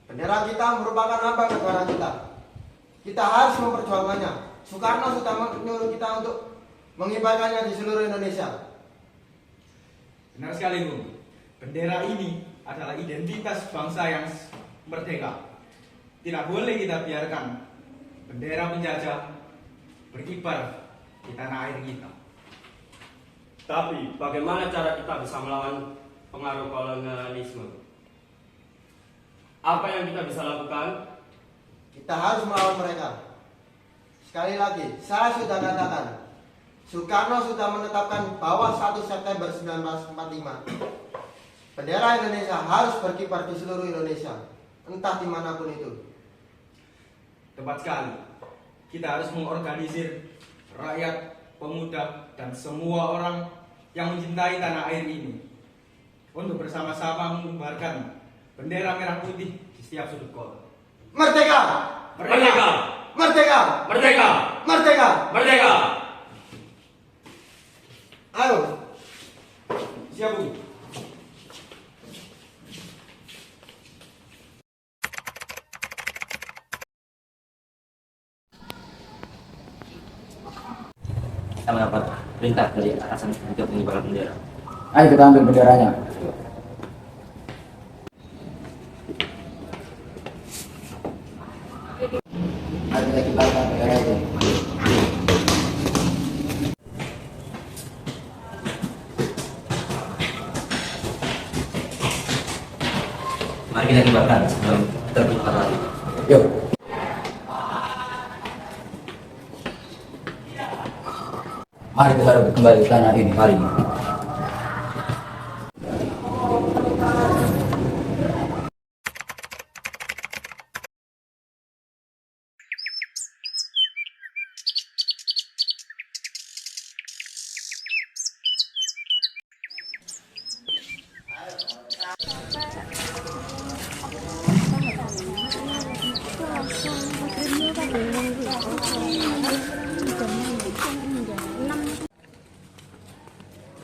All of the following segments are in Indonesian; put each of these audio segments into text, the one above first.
Bendera kita merupakan lambang negara kita. Kita harus memperjuangkannya. Soekarno sudah menyuruh kita untuk mengibarkannya di seluruh Indonesia. Benar sekali, Bung. Bendera ini adalah identitas bangsa yang merdeka. Tidak boleh kita biarkan bendera penjajah berkibar di tanah air kita. Tapi bagaimana cara kita bisa melawan pengaruh kolonialisme? Apa yang kita bisa lakukan? Kita harus melawan mereka. Sekali lagi, saya sudah katakan, Soekarno sudah menetapkan bahwa 1 September 1945 bendera Indonesia harus berkibar di seluruh Indonesia, entah dimanapun itu. Tepat sekali. Kita harus mengorganisir rakyat, pemuda, dan semua orang yang mencintai tanah air ini untuk bersama-sama mengibarkan bendera merah putih di setiap sudut kota. Merdeka! Merdeka! Merdeka! Merdeka! Merdeka! Merdeka! Ayo, Siap, Bung. Kita mendapat perintah dari atasan untuk mengibarkan bendera. Ayo kita ambil benderanya. Ayo kita kibarkan bendera itu. Mari kita kibarkan sebelum terbit matahari. Yuk. Mari kita rebut kembali tanah ini. Mari.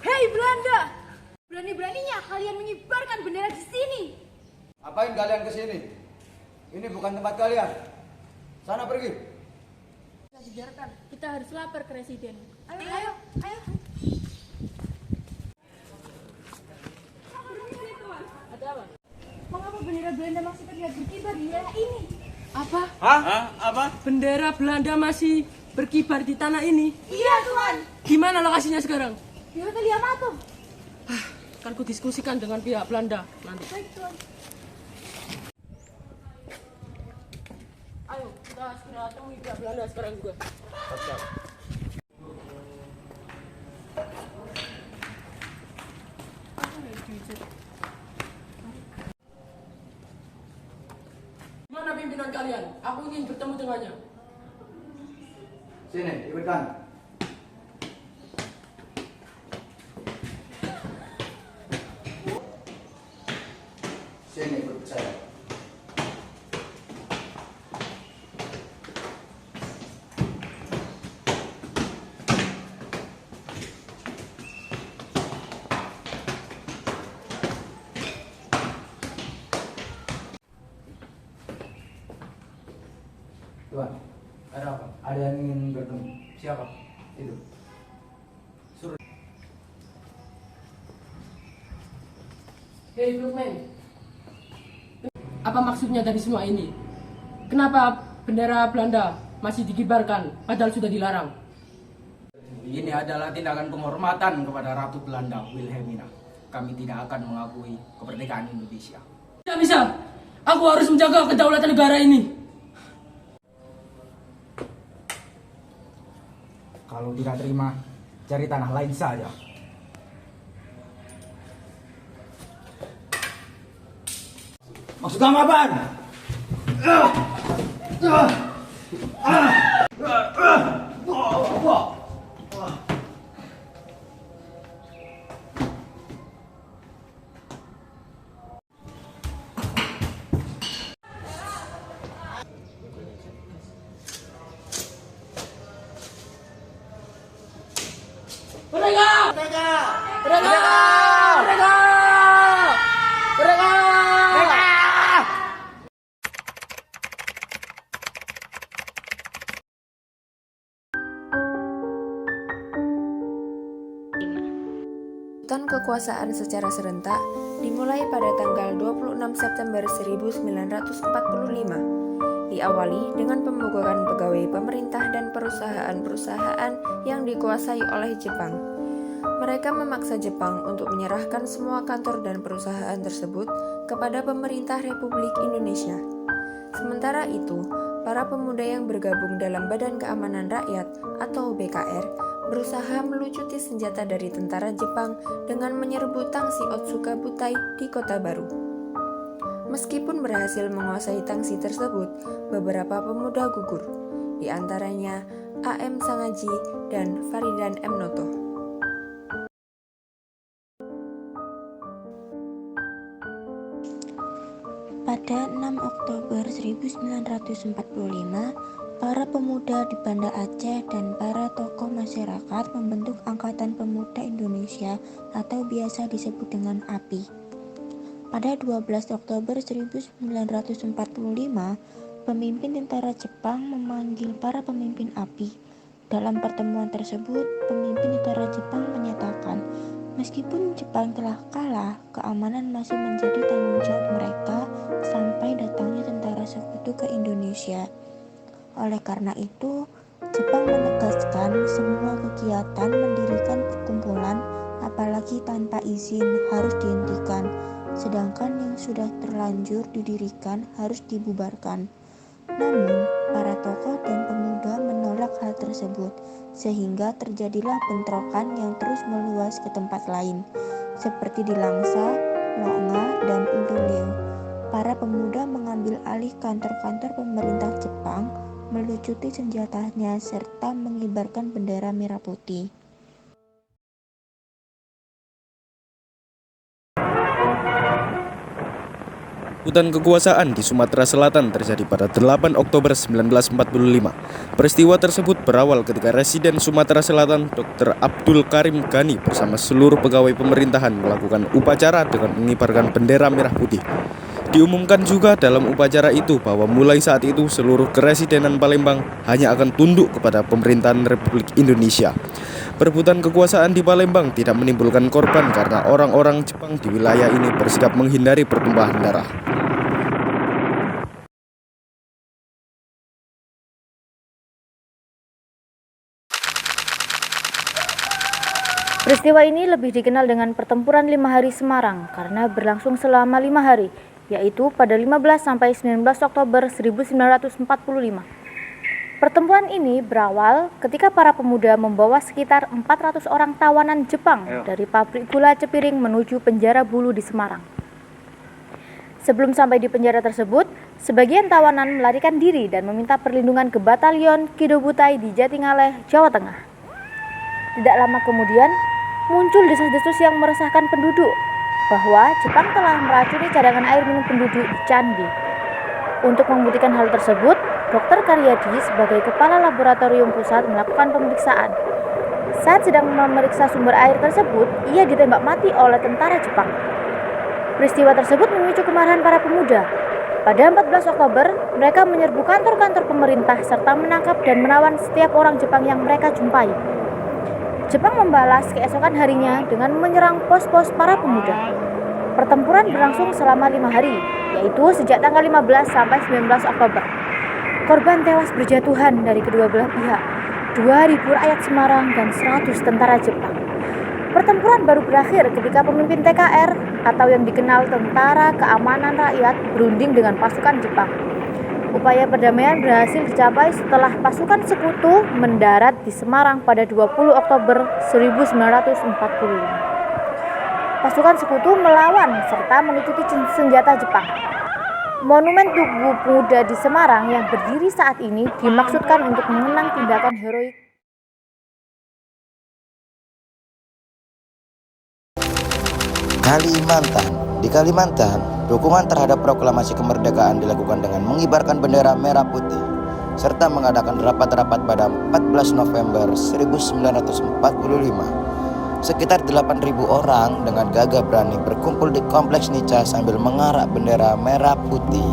Hei Belanda! Berani-beraninya kalian mengibarkan bendera di sini. ngapain kalian ke sini? Ini bukan tempat kalian. Sana pergi. Kita biarkan. Kita harus lapor ke Presiden. Ayo. Ada apa? Mengapa bendera Belanda masih terlihat berkibar di daerah ini? Apa? Apa? Bendera Belanda masih berkibar di tanah ini? Iya Tuan. Gimana lokasinya sekarang? Di Hotel Yamato. Akan kudiskusikan dengan pihak Belanda nanti. Baik Tuan. Ayo, kita segera temui pihak Belanda sekarang juga. Mana pimpinan kalian? Aku ingin bertemu dengannya. Sini, ikutkan. Sini, ikut saya. Tuan, ada apa? Ada yang ingin bertemu. Siapa? Itu. Suruh. Hei Brookman, apa maksudnya dari semua ini? Kenapa bendera Belanda masih dikibarkan padahal sudah dilarang? Ini adalah tindakan penghormatan kepada Ratu Belanda, Wilhelmina. Kami tidak akan mengakui kemerdekaan Indonesia. Tidak bisa, aku harus menjaga kedaulatan negara ini. Kalau tidak terima, cari tanah lain saja. Maksud kamu apaan? Peralihan kekuasaan secara serentak dimulai pada tanggal 26 September 1945. Diawali dengan pemukulan pegawai pemerintah dan perusahaan-perusahaan yang dikuasai oleh Jepang. Mereka memaksa Jepang untuk menyerahkan semua kantor dan perusahaan tersebut kepada pemerintah Republik Indonesia. Sementara itu, para pemuda yang bergabung dalam Badan Keamanan Rakyat atau BKR berusaha melucuti senjata dari tentara Jepang dengan menyerbu tangsi Otsuka Butai di Kota Baru. Meskipun berhasil menguasai tangsi tersebut, beberapa pemuda gugur, di antaranya A.M. Sangaji dan Faridan M. Noto. Pada 6 Oktober 1945, para pemuda di Banda Aceh dan para tokoh masyarakat membentuk Angkatan Pemuda Indonesia atau biasa disebut dengan API. Pada 12 Oktober 1945, pemimpin tentara Jepang memanggil para pemimpin API. Dalam pertemuan tersebut, pemimpin tentara Jepang menyatakan, meskipun Jepang telah kalah, keamanan masih menjadi tanggung jawab mereka sampai datangnya tentara sekutu ke Indonesia. Oleh karena itu, Jepang menegaskan semua kegiatan mendirikan perkumpulan, apalagi tanpa izin, harus dihentikan, sedangkan yang sudah terlanjur didirikan harus dibubarkan. Namun, para tokoh dan pemuda menolak hal tersebut, sehingga terjadilah bentrokan yang terus meluas ke tempat lain, seperti di Langsa, Longa, dan Indonesia. Para pemuda mengambil alih kantor-kantor pemerintah Jepang, melucuti senjatanya, serta mengibarkan bendera merah putih. Rebutan kekuasaan di Sumatera Selatan terjadi pada 8 Oktober 1945. Peristiwa tersebut berawal ketika Residen Sumatera Selatan Dr. Abdul Karim Ghani bersama seluruh pegawai pemerintahan melakukan upacara dengan mengibarkan bendera merah putih. Diumumkan juga dalam upacara itu bahwa mulai saat itu seluruh keresidenan Palembang hanya akan tunduk kepada pemerintahan Republik Indonesia. Perebutan kekuasaan di Palembang tidak menimbulkan korban karena orang-orang Jepang di wilayah ini bersikap menghindari pertumpahan darah. Peristiwa ini lebih dikenal dengan Pertempuran 5 Hari Semarang karena berlangsung selama 5 hari, yaitu pada 15 sampai 19 Oktober 1945. Pertempuran ini berawal ketika para pemuda membawa sekitar 400 orang tawanan Jepang dari pabrik gula Cepiring menuju penjara Bulu di Semarang. Sebelum sampai di penjara tersebut, sebagian tawanan melarikan diri dan meminta perlindungan ke Batalion Kidobutai di Jatingaleh, Jawa Tengah. Tidak lama kemudian, muncul desas-desus yang meresahkan penduduk bahwa Jepang telah meracuni cadangan air minum penduduk di Candi. Untuk membuktikan hal tersebut, Dr. Karyadi sebagai Kepala Laboratorium Pusat melakukan pemeriksaan. Saat sedang memeriksa sumber air tersebut, ia ditembak mati oleh tentara Jepang. Peristiwa tersebut memicu kemarahan para pemuda. Pada 14 Oktober, mereka menyerbu kantor-kantor pemerintah serta menangkap dan menawan setiap orang Jepang yang mereka jumpai. Jepang membalas keesokan harinya dengan menyerang pos-pos para pemuda. Pertempuran berlangsung selama 5 hari, yaitu sejak tanggal 15 sampai 19 Oktober. Korban tewas berjatuhan dari kedua belah pihak, 2.000 rakyat Semarang dan 100 tentara Jepang. Pertempuran baru berakhir ketika pemimpin TKR atau yang dikenal Tentara Keamanan Rakyat berunding dengan pasukan Jepang. Upaya perdamaian berhasil dicapai setelah pasukan sekutu mendarat di Semarang pada 20 Oktober 1945. Pasukan sekutu melawan serta melucuti senjata Jepang. Monumen Tugu Pemuda di Semarang yang berdiri saat ini dimaksudkan untuk mengenang tindakan heroik. Kalimantan. Di Kalimantan, dukungan terhadap proklamasi kemerdekaan dilakukan dengan mengibarkan bendera merah putih serta mengadakan rapat-rapat pada 14 November 1945. Sekitar 8.000 orang dengan gagah berani berkumpul di Kompleks Nica sambil mengarak bendera merah putih.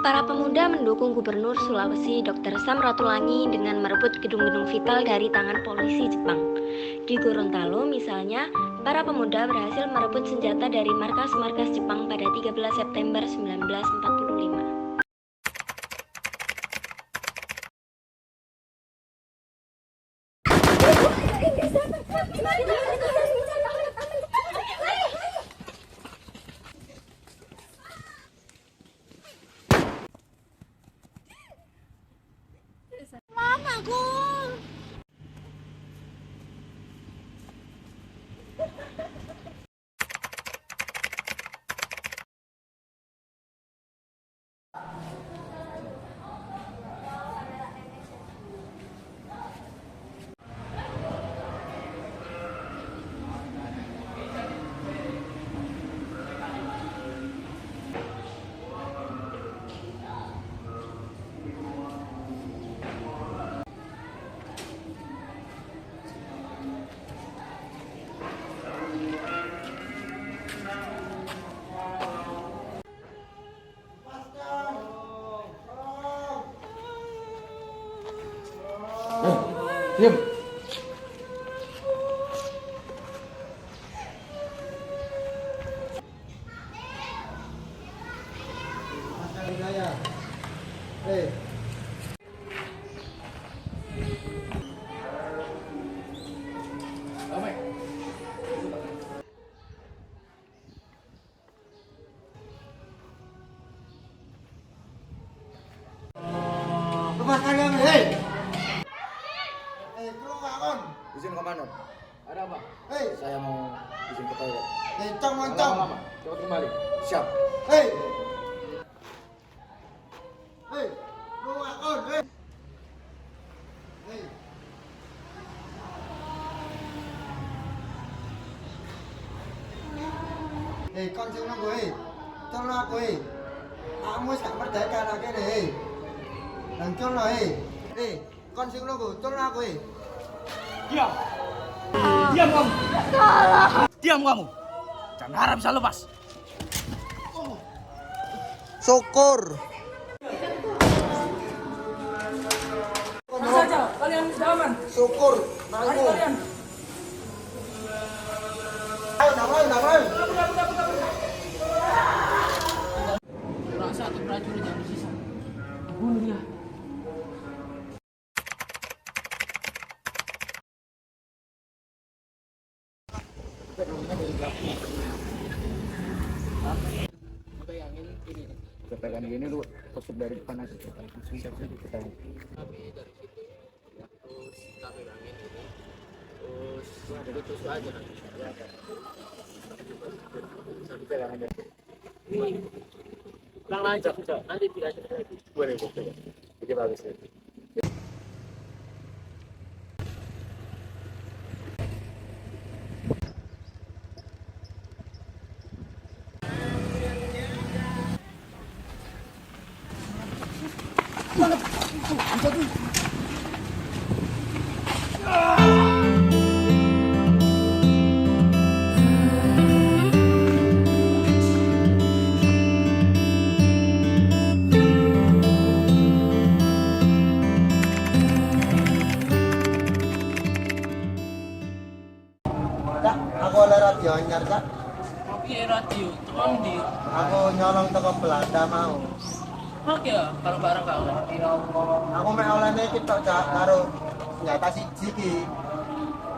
Para pemuda mendukung Gubernur Sulawesi Dr. Sam Ratulangi dengan merebut gedung-gedung vital dari tangan polisi Jepang. Di Gorontalo misalnya, para pemuda berhasil merebut senjata dari markas-markas Jepang pada 13 September 1945. Mamaku. Diam. Lepas kalian, hei! Keluar kon! Izin komandan. Ada apa? Hei! Saya mau izin ke toilet. Moncong, moncong! Lama-lama. Cepat kembali. Siap. Hei! Hei! Keluar kon, hei! Hei! Hei, kon sing nunggu, hei! Tolong aku, hei! Kamu wis gak merdeka anak kene, hei! Lancur lo, hei! Hei! Kon sing nunggu, tolong aku, hei! Diam. Diam kamu. Diam kamu. Jangan harap bisa lepas. Syukur! Tenang saja, kalian sudah aman. Syukur! Ayo kalian. Ayo, damai! Kurang satu prajurit yang tersisa. Bunuh dia. Bayangin ini. Ketekan gini lu tusuk dari depan aja. Langsung siap kita. Tapi dari situ terus kita pegangin ini. Terus tusuk aja. Kurang lancar sudah. Nanti tidak lagi. Boleh. Jadi bagus ya. Cak, aku oleh radio anyar, Cak. Tapi radio, tolong di. Aku nyolong toko Belanda mau. Oke ya, kalau barang kau. Aku mek oleh iki tok, Cak, karo senjata siji iki.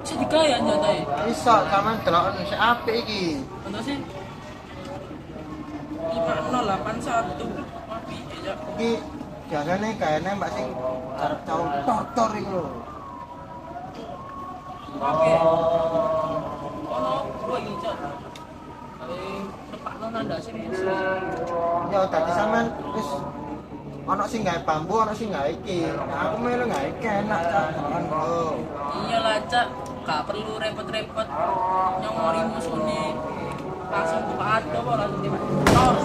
Sedikah ya nyatai. Iso sampean delok sik apik iki. Untuk sih 5081. Tapi ya. Iki biasane gawe nembak sing arep caung tortor iku lho. Oke. Ono kowe iki, Cak. Nepakno nanda sing Ya dadi sampean wis ono sing gawe bambu, ono sing gawe iki. Nah, aku melu gawe iki enak, Cak. Oh. iya lah, Cak. Gak perlu repot-repot nyongori musuhnya. Langsung buka ato kok langsung dimator.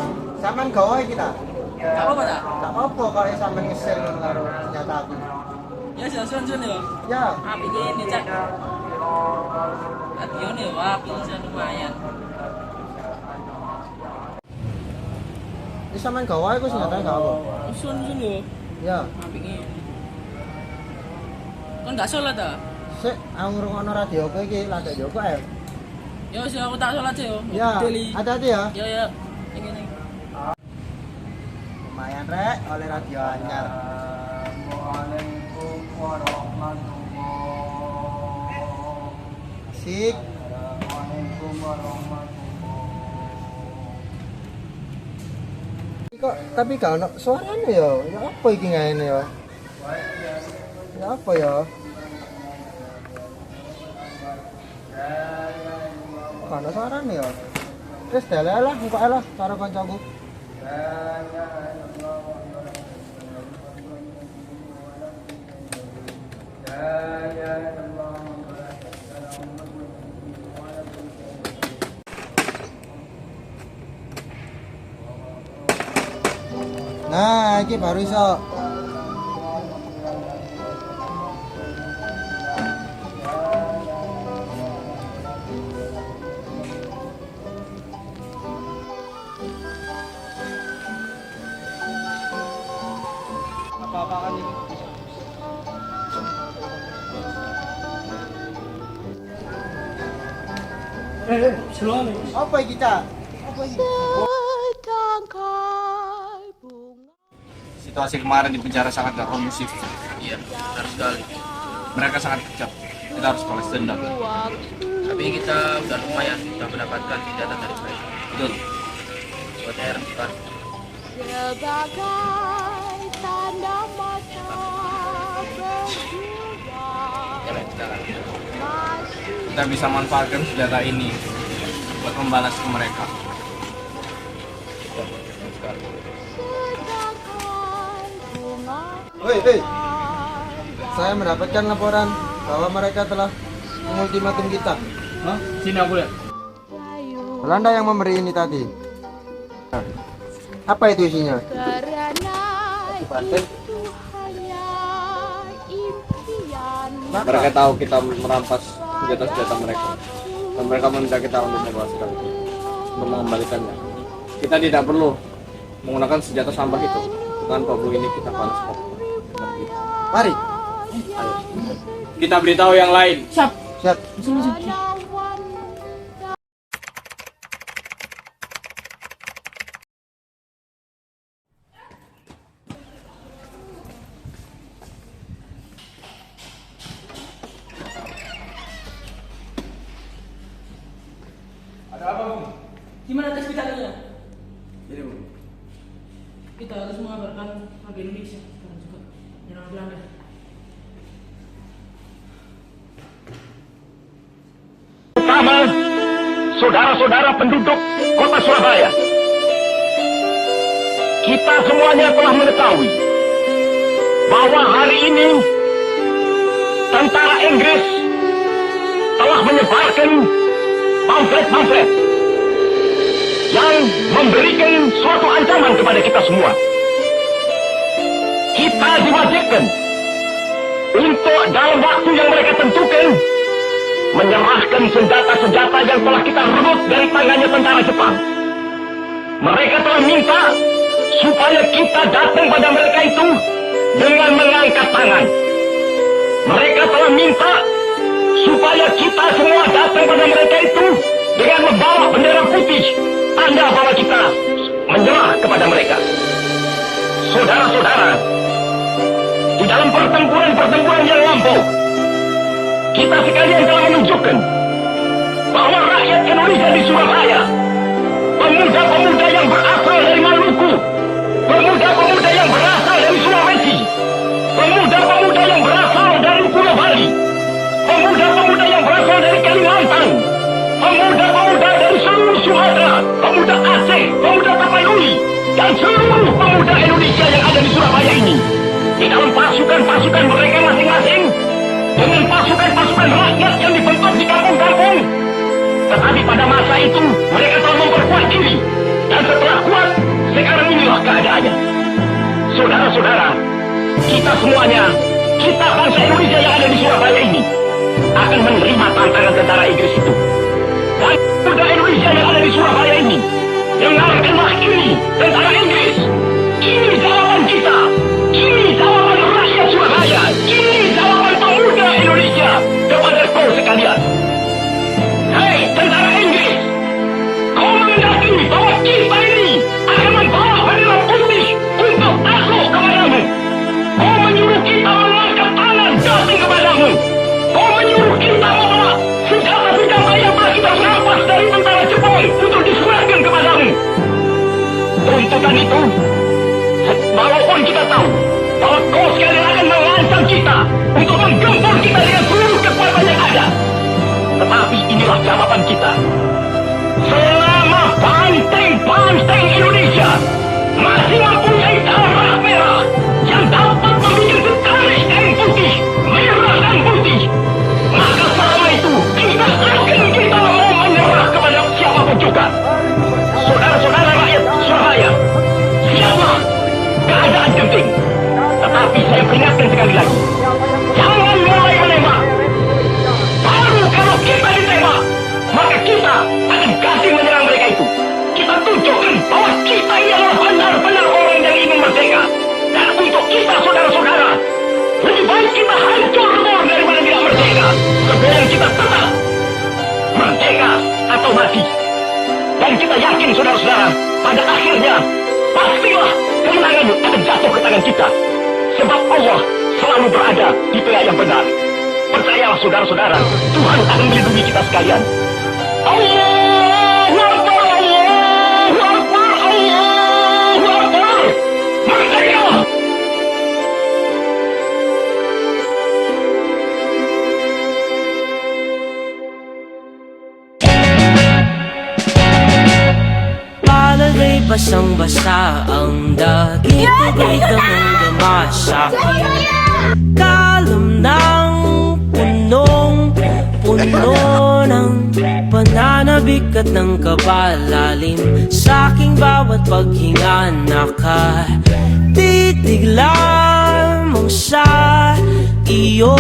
Sampean gawe iki ta? Gak apa-apa, Cak. Gak apa-apa kalau sampean ngesil karo senjata aku. Ya, sun ya. Ya. Api ini, Cak. Radio nih, wah, bisa lumayan. Ini sampean gawe aku senjata gak apa. Sun lho. Ya. Apike. Kon gak sholat ta? Sik, aku ngrungokno radio kowe iki lagek Joko ae. Ya wis aku tak sholat sih yo. Ya, hati-hati ya. Ya ya. Ini. Lumayan rek, oleh radio anyar. Assalamualaikum warahmatullahi. Asik. Assalamualaikum warahmatullahi. Kok tapi gak ono suarane ya? Ya apa iki ngene ya? Ya apa ya? Gak ono suarane ya? Wis delek lah, engko ae lah karo kancaku. Nah, iki baru iso. Apa-apaan ini? Selalu. Apa iki, Cak? Apa iki? Situasi kemarin di penjara sangat gak kondusif. Iya, benar sekali. Mereka sangat kejam. Kita harus balas dendam. Tapi kita udah lumayan sudah mendapatkan senjata dari mereka. Betul. Buat air bukan. Kita bisa manfaatkan senjata ini buat membalas ke mereka. Woi, saya mendapatkan laporan bahwa mereka telah mengultimatum kita. Hah? Sini aku lihat. Belanda yang memberi ini tadi. Apa itu isinya? Mereka tahu kita merampas senjata-senjata mereka, dan mereka meminta kita untuk membebaskan itu, untuk mengembalikannya. Kita tidak perlu menggunakan senjata sampah itu. Dengan bambu ini kita balas kok. Mari. Ayo. Kita beritahu yang lain. Siap. Siap. Ada apa, Bung? Gimana tes pidato-nya? Ini, Bung. Kita harus mengabarkan warga Indonesia dan juga menyerang Belanda. Pertama, saudara-saudara penduduk kota Surabaya, kita semuanya telah mengetahui bahwa hari ini tentara Inggris telah menyebarkan pamflet-pamflet yang memberikan suatu ancaman kepada kita semua. Kita diwajibkan untuk dalam waktu yang mereka tentukan menyerahkan senjata-senjata yang telah kita rebut dari tangannya tentara Jepang. Mereka telah minta supaya kita datang pada mereka itu dengan mengangkat tangan. Mereka telah minta supaya kita semua datang pada mereka itu dengan membawa bendera putih, tanda bahwa kita menyerah kepada mereka. Saudara-saudara, di dalam pertempuran-pertempuran yang lampau, kita sekalian telah menunjukkan bahwa rakyat Indonesia di Surabaya, pemuda-pemuda yang berasal dari Maluku, pemuda-pemuda yang berasal dari Sulawesi, pemuda-pemuda yang berasal dari Pulau Bali, pemuda-pemuda yang berasal dari Kalimantan, pemuda-pemuda dari seluruh Sumatera, pemuda Aceh, pemuda Tapanuli, dan seluruh pemuda Indonesia yang ada di Surabaya ini, di dalam pasukan-pasukan mereka masing-masing, dengan pasukan-pasukan rakyat yang dibentuk di kampung-kampung. Tetapi pada masa itu mereka telah memperkuat diri, dan setelah kuat, sekarang inilah keadaannya. Saudara-saudara, kita semuanya, kita bangsa Indonesia yang ada di Surabaya ini, akan menerima tantangan tentara Inggris itu. Dan pemuda Indonesia yang ada di Surabaya ini, dengarkanlah ini tentara Inggris. Ini jawaban kita. Ini jawaban rakyat Surabaya. Ini jawaban pemuda Indonesia kepada kau sekalian. Hei tentara Inggris, kau menghendaki bahwa kita ini akan membawa bendera putih untuk takluk kepadamu. Kau menyuruh kita mengangkat tangan datang kepadamu. Kau menyuruh kita membawa senjata-senjata yang telah kita rampas dari tentara Jepang untuk diserahkan kepadamu. Tuntutan itu, walaupun kita tahu bahwa kau sekalian akan mengancam kita untuk menggempur kita dengan seluruh kekuatan yang ada, tetapi inilah jawaban kita. Selama banteng-banteng Indonesia masih mempunyai darah merah yang dapat membuat getaris kain putih, merah dan putih, maka selama itu kita mau menyerah kepada siapapun juga. Saudara-saudara rakyat Surabaya, siaplah keadaan genting. Tetapi saya peringatkan sekali lagi, jangan mulai menembak. Baru kalau kita ditembak, maka kita akan kasih menyerang mereka itu. Kita tunjukkan bahwa kita ini adalah benar-benar orang yang ingin merdeka. Dan untuk kita saudara-saudara, lebih baik kita hancur lebur daripada tidak merdeka. Sebelum kita tetap merdeka atau mati. Dan kita yakin saudara-saudara, pada akhirnya pastilah kemenangan akan jatuh ke tangan kita. Sebab Allah selalu berada di pihak yang benar. Percayalah saudara-saudara, Tuhan akan melindungi kita sekalian. Allahu Akbar, Allahu Akbar, Allahu Akbar. Merdeka! Palagay basang-basa ang dagit, tubig damang-dama sa'kin. Kalom ng punong-puno ng pananabik at ng kabalalim. Sa'king bawat paghinga nakatitig lamang sa iyo.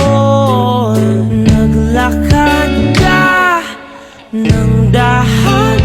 Naglakad ka ng dahan